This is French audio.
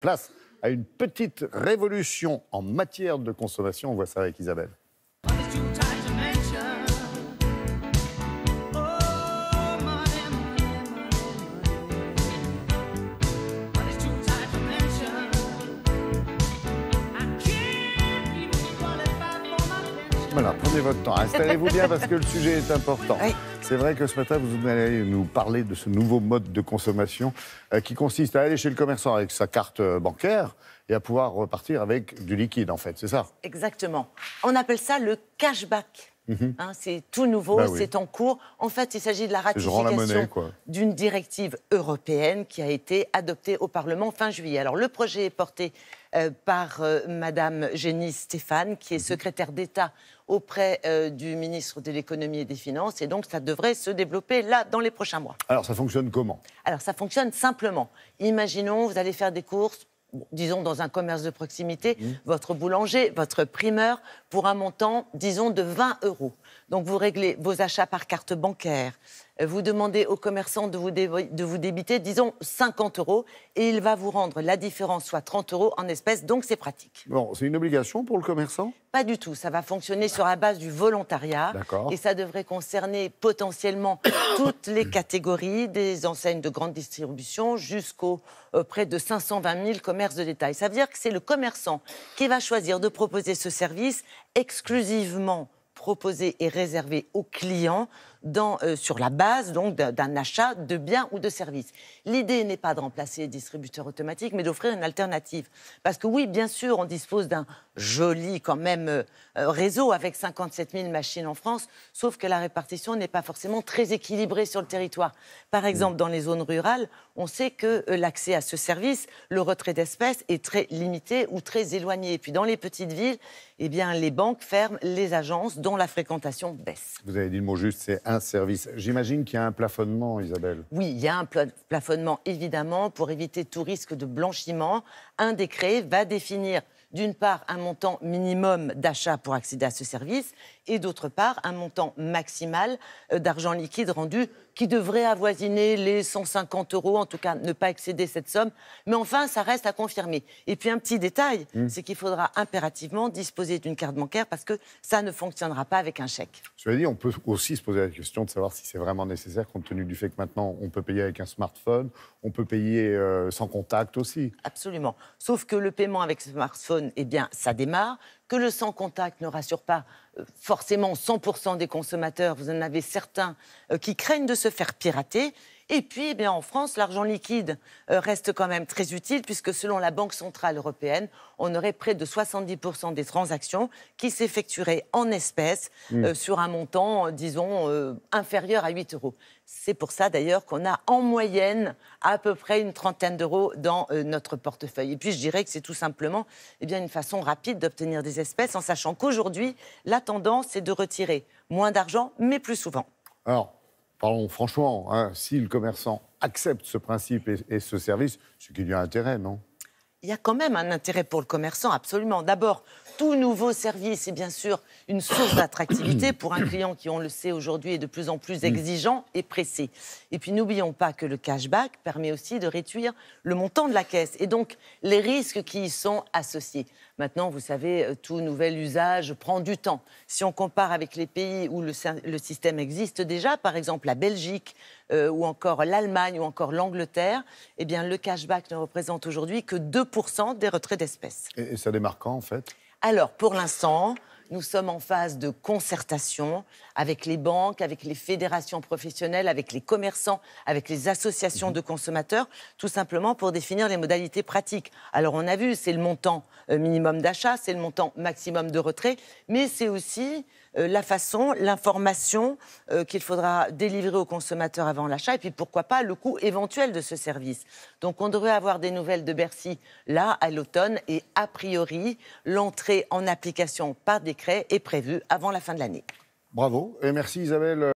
Place à une petite révolution en matière de consommation. On voit ça avec Isabelle. Voilà, prenez votre temps. Installez-vous bien parce que le sujet est important. Oui. C'est vrai que ce matin, vous allez nous parler de ce nouveau mode de consommation qui consiste à aller chez le commerçant avec sa carte bancaire et à pouvoir repartir avec du liquide, en fait. C'est ça? Exactement. On appelle ça le cashback. C'est tout nouveau, Bah oui. c'est en cours. En fait, il s'agit de la Je rends la monnaie, ratification quoi. d'une directive européenne qui a été adoptée au Parlement fin juillet. Alors, le projet est porté par Madame Génie Stéphane, qui est secrétaire d'État auprès du ministre de l'Économie et des Finances. Et donc, ça devrait se développer là, dans les prochains mois. Alors, ça fonctionne comment? Alors, ça fonctionne simplement. Imaginons, vous allez faire des courses, disons dans un commerce de proximité, votre boulanger, votre primeur, pour un montant, disons, de 20 €. Donc, vous réglez vos achats par carte bancaire. Vous demandez au commerçant de vous débiter, disons, 50 € et il va vous rendre la différence, soit 30 € en espèces, donc c'est pratique. Bon, c'est une obligation pour le commerçant? Pas du tout, ça va fonctionner sur la base du volontariat. D'accord. Et ça devrait concerner potentiellement toutes les catégories, des enseignes de grande distribution jusqu'aux près de 520 000 commerces de détail. Ça veut dire que c'est le commerçant qui va choisir de proposer ce service exclusivement proposé et réservé aux clients sur la base donc d'un achat de biens ou de services. L'idée n'est pas de remplacer les distributeurs automatiques, mais d'offrir une alternative. Parce que oui, bien sûr, on dispose d'un joli quand même réseau avec 57 000 machines en France, sauf que la répartition n'est pas forcément très équilibrée sur le territoire. Par exemple, dans les zones rurales, on sait que l'accès à ce service, le retrait d'espèces est très limité ou très éloigné. Et puis dans les petites villes, eh bien, les banques ferment les agences dont la fréquentation baisse. Vous avez dit le mot juste, c'est un service. J'imagine qu'il y a un plafonnement, Isabelle. Oui, il y a un plafonnement, évidemment, pour éviter tout risque de blanchiment. Un décret va définir, d'une part, un montant minimum d'achat pour accéder à ce service et, d'autre part, un montant maximal d'argent liquide rendu qui devrait avoisiner les 150 €, en tout cas ne pas excéder cette somme. Mais enfin, ça reste à confirmer. Et puis, un petit détail, c'est qu'il faudra impérativement disposer d'une carte bancaire parce que ça ne fonctionnera pas avec un chèque. Cela dit, on peut aussi se poser la question de savoir si c'est vraiment nécessaire, compte tenu du fait que maintenant, on peut payer avec un smartphone, on peut payer sans contact aussi. Absolument. Sauf que le paiement avec smartphone, eh bien, ça démarre. Que le sans contact ne rassure pas forcément 100% des consommateurs. Vous en avez certains qui craignent de se faire pirater. Et puis, eh bien, en France, l'argent liquide reste quand même très utile puisque selon la Banque centrale européenne, on aurait près de 70% des transactions qui s'effectueraient en espèces sur un montant, disons, inférieur à 8 €. C'est pour ça d'ailleurs qu'on a en moyenne à peu près une trentaine d'euros dans notre portefeuille. Et puis je dirais que c'est tout simplement une façon rapide d'obtenir des espèces en sachant qu'aujourd'hui, la tendance est de retirer moins d'argent mais plus souvent. Alors, parlons franchement, hein, si le commerçant accepte ce principe et ce service, c'est qu'il y a intérêt, non? Il y a quand même un intérêt pour le commerçant, absolument. D'abord, tout nouveau service est bien sûr une source d'attractivité pour un client qui, on le sait aujourd'hui, est de plus en plus exigeant et pressé. Et puis, n'oublions pas que le cashback permet aussi de réduire le montant de la caisse et donc les risques qui y sont associés. Maintenant, vous savez, tout nouvel usage prend du temps. Si on compare avec les pays où le système existe déjà, par exemple la Belgique ou encore l'Allemagne ou encore l'Angleterre, eh bien, le cashback ne représente aujourd'hui que 2% des retraits d'espèces. Et ça démarre quand, en fait? Alors, pour l'instant, nous sommes en phase de concertation avec les banques, avec les fédérations professionnelles, avec les commerçants, avec les associations de consommateurs, tout simplement pour définir les modalités pratiques. Alors, on a vu, c'est le montant minimum d'achat, c'est le montant maximum de retrait, mais c'est aussi la façon, l'information qu'il faudra délivrer aux consommateurs avant l'achat et puis pourquoi pas le coût éventuel de ce service. Donc on devrait avoir des nouvelles de Bercy là à l'automne et a priori l'entrée en application par décret est prévue avant la fin de l'année. Bravo et merci Isabelle.